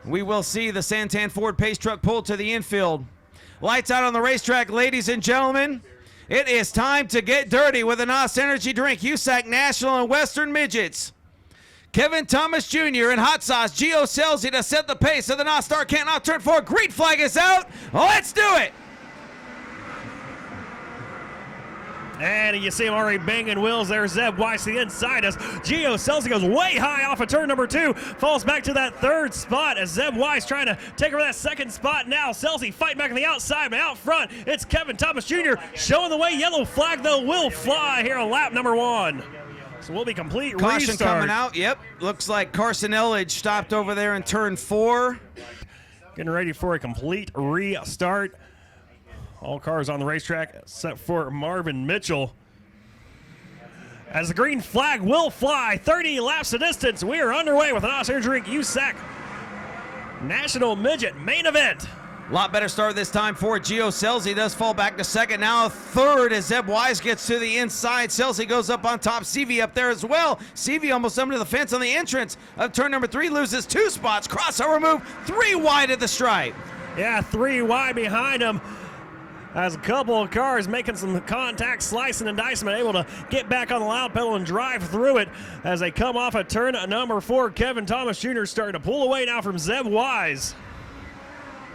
We will see the Santan Ford Pace truck pull to the infield. Lights out on the racetrack, ladies and gentlemen. It is time to get dirty with a NOS Energy Drink, USAC National and Western Midgets. Kevin Thomas Jr. and Hot Sauce, Gio Selzy to set the pace of the NOS Star Can't Not Turn 4. Green flag is out. Let's do it. And you see him already banging wheels there. Zeb Weiss to the inside as Gio Selzy goes way high off of turn number 2. Falls back to that third spot as Zeb Weiss trying to take over that second spot now. Selzy fighting back on the outside, but out front, it's Kevin Thomas Jr. showing the way. Yellow flag, though, will fly here on lap number 1. So we'll be complete Caution restart. coming out. Yep. Looks like Carson Elledge stopped over there in turn 4. Getting ready for a complete restart. All cars on the racetrack except for Marvin Mitchell. As the green flag will fly, 30 laps of distance, we are underway with an NOS Energy Drink USAC National Midget main event. A lot better start this time for Gio Selzy. Does fall back to second. Now third as Zeb Weiss gets to the inside. Selzy goes up on top. Seavey up there as well. Seavey almost up to the fence on the entrance of turn number 3. Loses 2 spots. Crossover move. 3 wide at the stripe. Yeah, 3 wide behind him. As a couple of cars making some contact, slicing and dicing, but able to get back on the loud pedal and drive through it as they come off at turn number 4. Kevin Thomas Jr. starting to pull away now from Zeb Weiss.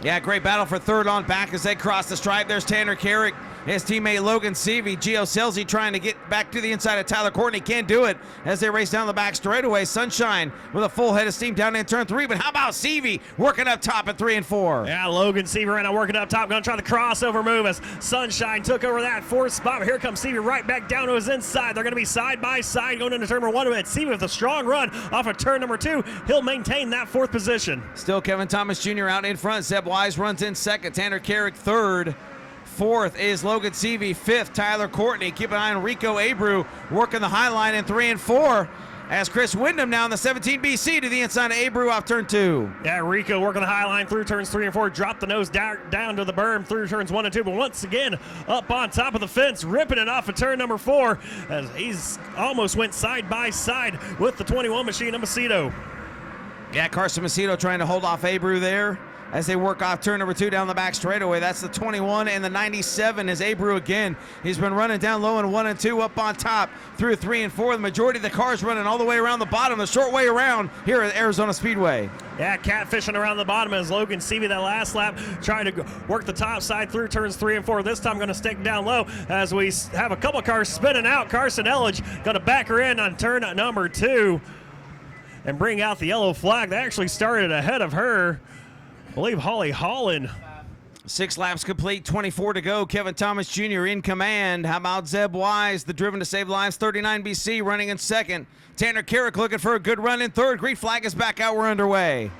Yeah, great battle for third on back as they cross the stripe. There's Tanner Carrick, his teammate Logan Seavey. Gio Selzy trying to get back to the inside of Tyler Courtney. Can't do it as they race down the back straightaway. Sunshine with a full head of steam down in turn 3. But how about Seavey working up top at 3 and 4? Yeah, Logan Seavey right now working up top. Going to try the crossover move as Sunshine took over that 4th spot. But here comes Seavey right back down to his inside. They're going to be side by side going into turn number 1. It's Seavey with a strong run off of turn number 2. He'll maintain that 4th position. Still Kevin Thomas Jr. out in front. Zeb Weiss runs in second. Tanner Carrick third. 4th is Logan Seavey. 5th, Tyler Courtney. Keep an eye on Rico Abreu working the high line in 3 and 4. As Chris Wyndham now in the 17 BC to the inside of Abreu off turn 2. Yeah, Rico working the high line through turns 3 and 4. Drop the nose down to the berm through turns 1 and 2. But once again, up on top of the fence, ripping it off of turn number 4. As he's almost went side by side with the 21 machine of Macedo. Yeah, Carson Macedo trying to hold off Abreu there as they work off turn number 2 down the back straightaway. That's the 21 and the 97 is Abreu again. He's been running down low in 1 and 2, up on top through 3 and 4. The majority of the cars running all the way around the bottom, the short way around here at Arizona Speedway. Yeah, catfishing around the bottom as Logan Seavey that last lap trying to work the top side through turns 3 and 4. This time going to stick down low as we have a couple cars spinning out. Carson Elledge going to back her in on turn number 2 and bring out the yellow flag. They actually started ahead of her. I believe Holly Holland. 6 laps complete, 24 to go. Kevin Thomas Jr. in command. How about Zeb Weiss, the driven to save lives, 39 BC running in second. Tanner Carrick looking for a good run in third. Green flag is back out. We're underway.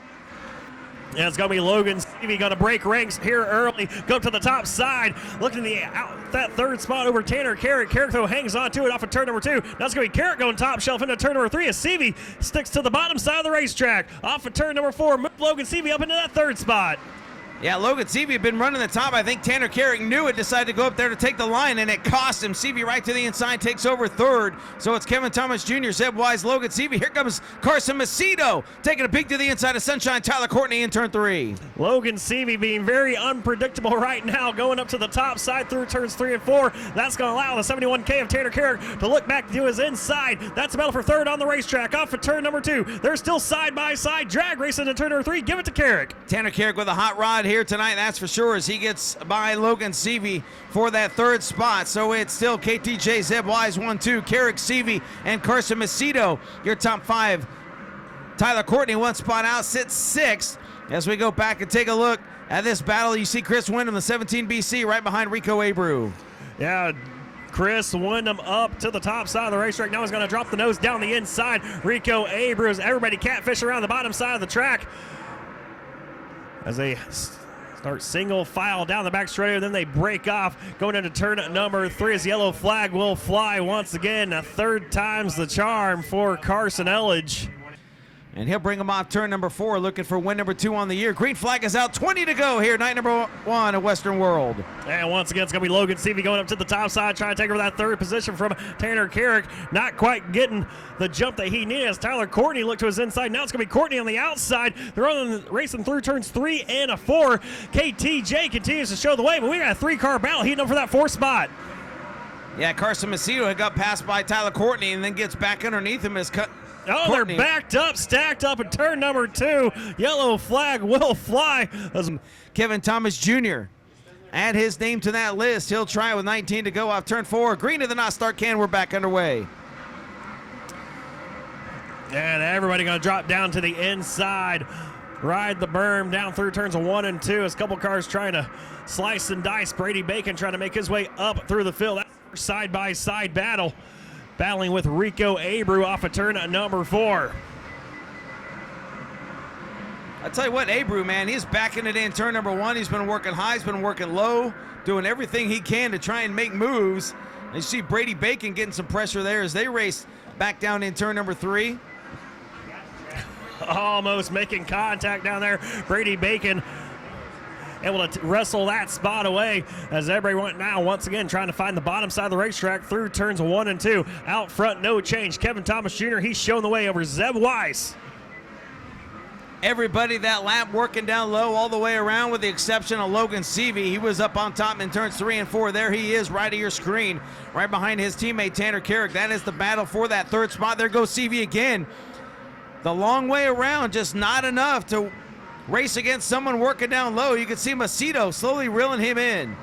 Yeah, it's going to be Logan Seavey going to break ranks here early. Go up to the top side. Looking that 3rd spot over Tanner Carrick. Carrick, though, hangs on to it off of turn number 2. Now it's going to be Carrick going top shelf into turn number 3 as Seavey sticks to the bottom side of the racetrack. Off of turn number 4, move Logan Seavey up into that 3rd spot. Yeah, Logan Seavey had been running the top. I think Tanner Carrick knew it, decided to go up there to take the line, and it cost him. Seavey right to the inside, takes over third. So it's Kevin Thomas Jr., Zeb Weiss, Logan Seavey. Here comes Carson Macedo, taking a peek to the inside of Sunshine. Tyler Courtney in turn 3. Logan Seavey being very unpredictable right now, going up to the top side through turns 3 and 4. That's going to allow the 71K of Tanner Carrick to look back to his inside. That's a battle for third on the racetrack. Off of turn number 2. They're still side by side. Drag racing to turn number 3. Give it to Carrick. Tanner Carrick with a hot rod here tonight, that's for sure, as he gets by Logan Seavey for that 3rd spot. So it's still KTJ, Zeb Weiss 1-2, Carrick, Seavey, and Carson Macedo, your top 5. Tyler Courtney 1 spot out, sits 6th. As we go back and take a look at this battle, you see Chris Wyndham, the 17 BC, right behind Rico Abreu. Yeah, Chris Wyndham up to the top side of the racetrack. Now he's going to drop the nose down the inside. Rico Abreu, everybody catfish around the bottom side of the track as they start single file down the back straight, and then they break off going into turn number 3 as the yellow flag will fly once again. A 3rd time's the charm for Carson Elledge. And he'll bring him off turn number 4, looking for win number 2 on the year. Green flag is out, 20 to go here, night number 1 at Western World. And once again, it's going to be Logan Seavey going up to the top side, trying to take over that third position from Tanner Carrick. Not quite getting the jump that he needed as Tyler Courtney looked to his inside. Now it's going to be Courtney on the outside. They're racing through turns 3 and 4. KTJ continues to show the way, but we got a 3-car battle heating up for that 4th spot. Yeah, Carson Macedo had got passed by Tyler Courtney and then gets back underneath him as Oh, Courtney. They're backed up, stacked up in turn number 2. Yellow flag will fly. Kevin Thomas Jr. Add his name to that list. He'll try with 19 to go off turn 4. Green to the not start can. We're back underway. And everybody going to drop down to the inside. Ride the berm down through turns 1 and 2 as a couple cars trying to slice and dice. Brady Bacon trying to make his way up through the field. That's side-by-side battle. Battling with Rico Abreu off of turn number 4. I tell you what, Abreu, man, he's backing it in turn number 1. He's been working high, he's been working low, doing everything he can to try and make moves. And you see Brady Bacon getting some pressure there as they race back down in turn number 3. Almost making contact down there. Brady Bacon able to wrestle that spot away as everybody now once again trying to find the bottom side of the racetrack through turns 1 and 2. Out front, no change. Kevin Thomas Jr., he's showing the way over Zeb Weiss. Everybody that lap working down low all the way around with the exception of Logan Seavey. He was up on top in turns 3 and 4. There he is right of your screen, right behind his teammate Tanner Carrick. That is the battle for that 3rd spot. There goes Seavey again. The long way around, just not enough to race against someone working down low. You can see Macedo slowly reeling him in.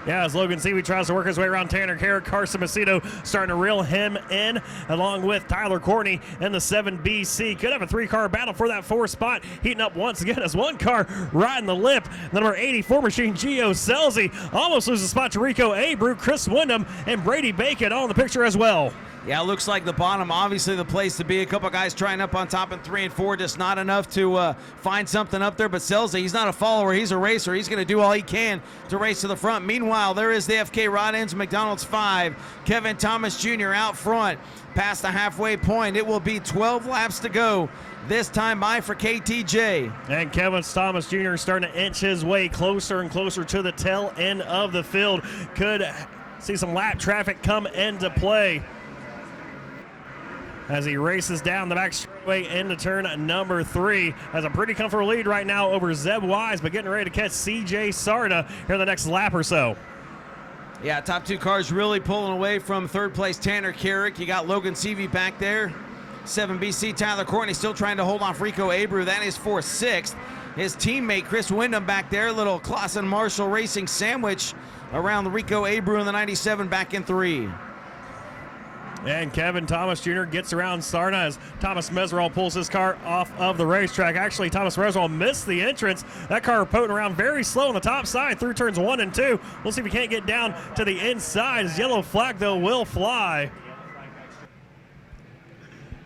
Yeah, as Logan Seavey tries to work his way around Tanner Carrick, Carson Macedo starting to reel him in, along with Tyler Courtney in the 7BC. Could have a 3-car battle for that 4th spot, heating up once again as 1 car riding the lip. The number 84 machine, Gio Selzy, almost loses a spot to Rico Abreu, Chris Wyndham, and Brady Bacon all in the picture as well. Yeah, it looks like the bottom, obviously the place to be. A couple guys trying up on top in 3 and 4, just not enough to find something up there. But Selzy, he's not a follower, he's a racer. He's going to do all he can to race to the front. Meanwhile, there is the FK Rod-Ends McDonald's 5. Kevin Thomas Jr. out front, past the halfway point. It will be 12 laps to go. This time by for KTJ. And Kevin Thomas Jr. starting to inch his way closer and closer to the tail end of the field. Could see some lap traffic come into play as he races down the back straightaway into turn number 3. Has a pretty comfortable lead right now over Zeb Wise, but getting ready to catch CJ Sarda here in the next lap or so. Yeah, top 2 cars really pulling away from 3rd place Tanner Carrick. You got Logan Seavey back there. 7BC Tyler Courtney still trying to hold off Rico Abreu. That is for 6th. His teammate Chris Wyndham back there. Little Clausen Marshall Racing sandwich around the Rico Abreu in the 97 back in 3. And Kevin Thomas Jr. gets around Sarna as Thomas Meserol pulls his car off of the racetrack. Actually, Thomas Meserol missed the entrance. That car potent around very slow on the top side through turns 1 and 2. We'll see if we can't get down to the inside. His yellow flag, though, will fly.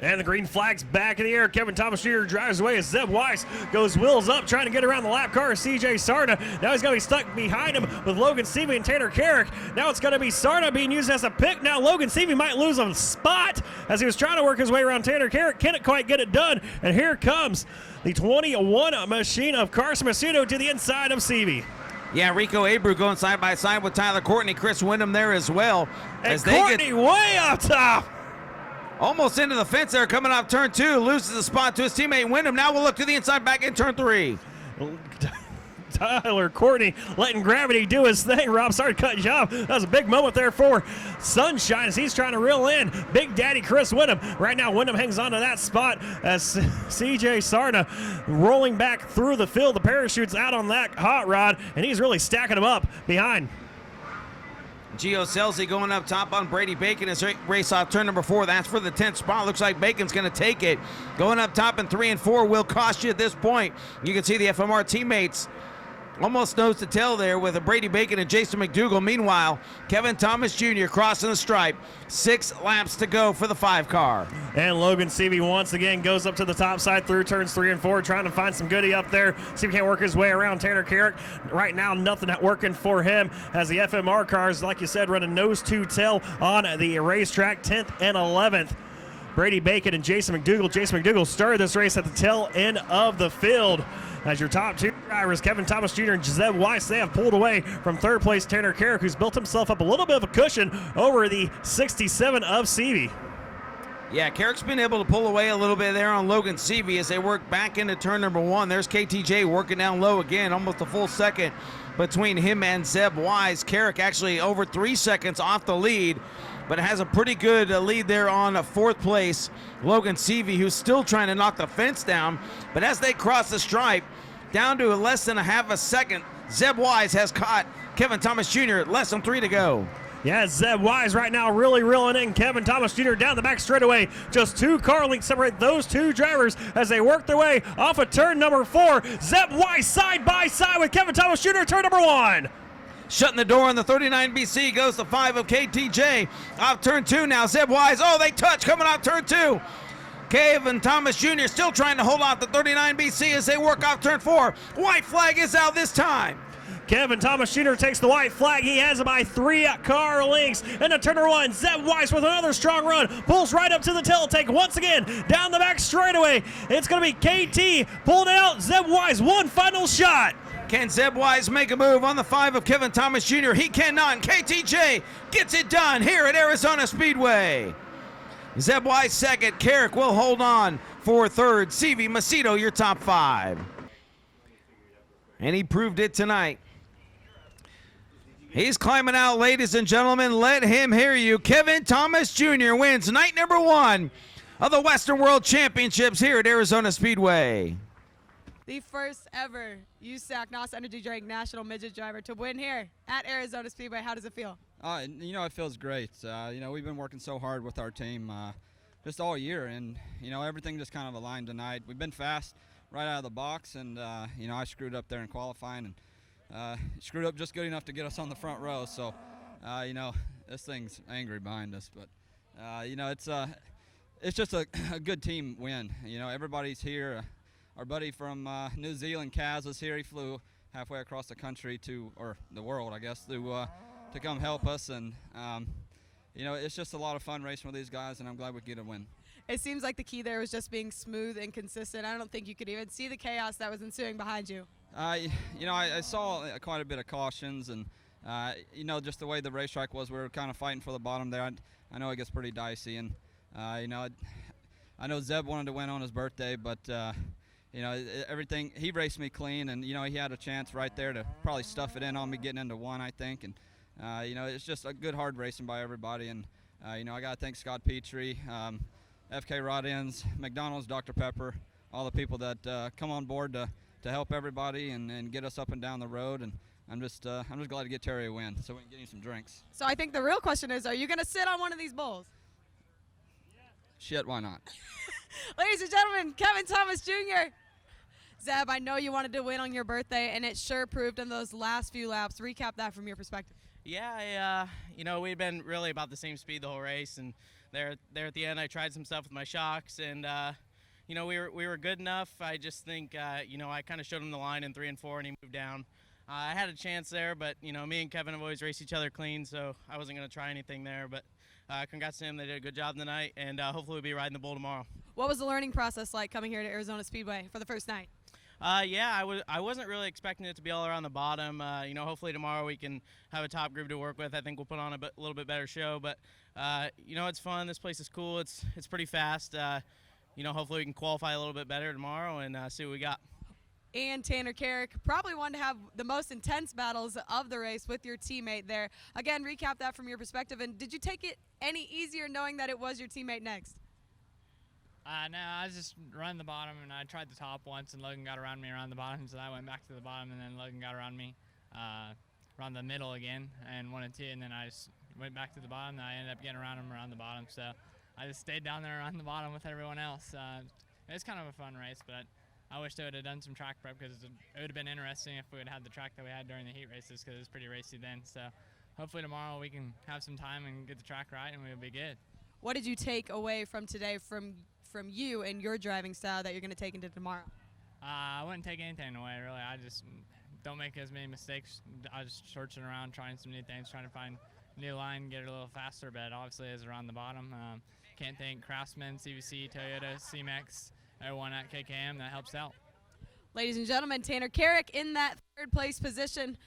And the green flag's back in the air. Kevin Thomas Jr. drives away as Zeb Weiss goes wheels up, trying to get around the lap car. CJ Sarda. Now he's going to be stuck behind him with Logan Seavey and Tanner Carrick. Now it's going to be Sarda being used as a pick. Now Logan Seavey might lose a spot as he was trying to work his way around Tanner Carrick. Can't quite get it done. And here comes the 21 machine of Carson Macedo to the inside of Seavey. Yeah, Rico Abreu going side by side with Tyler Courtney. Chris Wyndham there as well. And as Courtney way up top. Almost into the fence there, coming off turn 2, loses the spot to his teammate Wyndham. Now we'll look to the inside back in turn 3. Tyler Courtney letting gravity do his thing. Rob, sorry to cut you off. That was a big moment there for Sunshine as he's trying to reel in Big Daddy Chris Wyndham. Right now, Wyndham hangs on to that spot as CJ Sarna rolling back through the field. The parachute's out on that hot rod, and he's really stacking them up behind. Gio Selzy going up top on Brady Bacon as race off turn number 4. That's for the 10th spot. Looks like Bacon's going to take it. Going up top in 3 and 4 will cost you at this point. You can see the FMR teammates almost nose to tail there with a Brady Bacon and Jason McDougall. Meanwhile, Kevin Thomas Jr. crossing the stripe. 6 laps to go for the 5 car. And Logan Seavey once again goes up to the top side through turns 3 and 4, trying to find some goodie up there. See if he can't work his way around Tanner Carrick. Right now, nothing working for him as the FMR cars, like you said, running nose to tail on the racetrack, 10th and 11th. Brady Bacon and Jason McDougall. Jason McDougall started this race at the tail end of the field. As your top two drivers, Kevin Thomas Jr. and Zeb Weiss, they have pulled away from third place Tanner Carrick, who's built himself up a little bit of a cushion over the 67 of Seavey. Yeah, Carrick's been able to pull away a little bit there on Logan Seavey as they work back into turn number 1. There's KTJ working down low again, almost a full second between him and Zeb Wise. Carrick actually over 3 seconds off the lead, but has a pretty good lead there on fourth place Logan Seavey, who's still trying to knock the fence down. But as they cross the stripe, down to less than a half a second, Zeb Wise has caught Kevin Thomas Jr. Less than 3 to go. Yeah, Zeb Wise right now really reeling in Kevin Thomas Jr. down the back straightaway. Just 2 car lengths separate those two drivers as they work their way off of turn number 4. Zeb Wise side by side with Kevin Thomas Jr. turn number 1. Shutting the door on the 39 BC goes the 5 of KTJ. Off turn 2 now, Zeb Wise. Oh, they touch coming off turn 2. Kevin Thomas Jr. still trying to hold off the 39 BC as they work off turn 4. White flag is out this time. Kevin Thomas Jr. takes the white flag. He has it by 3 car lengths. And the turn number 1, Zeb Weiss with another strong run. Pulls right up to the tail tank once again. Down the back straightaway. It's going to be KT pulling it out. Zeb Weiss, one final shot. Can Zeb Wise make a move on the 5 of Kevin Thomas Jr.? He cannot. And KTJ gets it done here at Arizona Speedway. Zeb Wise second. Carrick will hold on for third. Seavey, Macedo, your top 5. And he proved it tonight. He's climbing out, ladies and gentlemen. Let him hear you. Kevin Thomas Jr. wins night number 1 of the Western World Championships here at Arizona Speedway. The first ever USAC NOS Energy Drink National Midget driver to win here at Arizona Speedway. How does it feel? It feels great. We've been working so hard with our team just all year, and, everything just kind of aligned tonight. We've been fast right out of the box, and, I screwed up there in qualifying, and screwed up just good enough to get us on the front row. So, this thing's angry behind us, but, it's just a good team win. Everybody's here. Our buddy from New Zealand, Kaz, was here. He flew halfway across the country or the world, I guess, to come help us. And, it's just a lot of fun racing with these guys, and I'm glad we get a win. It seems like the key there was just being smooth and consistent. I don't think you could even see the chaos that was ensuing behind you. I saw quite a bit of cautions, and, just the way the racetrack was, we were kind of fighting for the bottom there. I know it gets pretty dicey, and, I know Zeb wanted to win on his birthday, but, everything, he raced me clean, and, he had a chance right there to probably stuff it in on me getting into 1, I think. And, it's just a good hard racing by everybody. And, I got to thank Scott Petrie, FK Rod Ends, McDonald's, Dr. Pepper, all the people that come on board to help everybody and get us up and down the road. And I'm just glad to get Terry a win so we can get him some drinks. So I think the real question is, are you going to sit on one of these bowls? Shit, why not? Ladies and gentlemen, Kevin Thomas Jr. Zeb, I know you wanted to win on your birthday, and it sure proved in those last few laps. Recap that from your perspective. Yeah, we'd been really about the same speed the whole race, and there at the end I tried some stuff with my shocks, and we were good enough. I just think I kind of showed him the line in 3 and 4, and he moved down. I had a chance there, but me and Kevin have always raced each other clean, so I wasn't going to try anything there. But congrats to him. They did a good job tonight, and hopefully we'll be riding the bull tomorrow. What was the learning process like coming here to Arizona Speedway for the first night? I wasn't really expecting it to be all around the bottom. Hopefully tomorrow we can have a top group to work with. I think we'll put on a little bit better show. But it's fun. This place is cool. It's pretty fast. Hopefully we can qualify a little bit better tomorrow and see what we got. And Tanner Carrick, probably one to have the most intense battles of the race with your teammate there. Again, recap that from your perspective. And did you take it any easier knowing that it was your teammate next? No, I was just running the bottom, and I tried the top once, and Logan got around me around the bottom, so I went back to the bottom, and then Logan got around me around the middle again, and 1 and 2, and then I just went back to the bottom, and I ended up getting around him around the bottom, so I just stayed down there around the bottom with everyone else. It was kind of a fun race, but I wish they would have done some track prep, because it would have been interesting if we would have had the track that we had during the heat races, because it was pretty racy then. So hopefully tomorrow we can have some time and get the track right, and we'll be good. What did you take away from today from you and your driving style that you're going to take into tomorrow? I wouldn't take anything away, really. I just don't make as many mistakes. I was just searching around, trying some new things, trying to find a new line, get it a little faster, but obviously as around the bottom, can't thank Craftsman, CVC, Toyota, C-Mex, everyone at KKM that helps out. Ladies and gentlemen, Tanner Carrick in that third place position.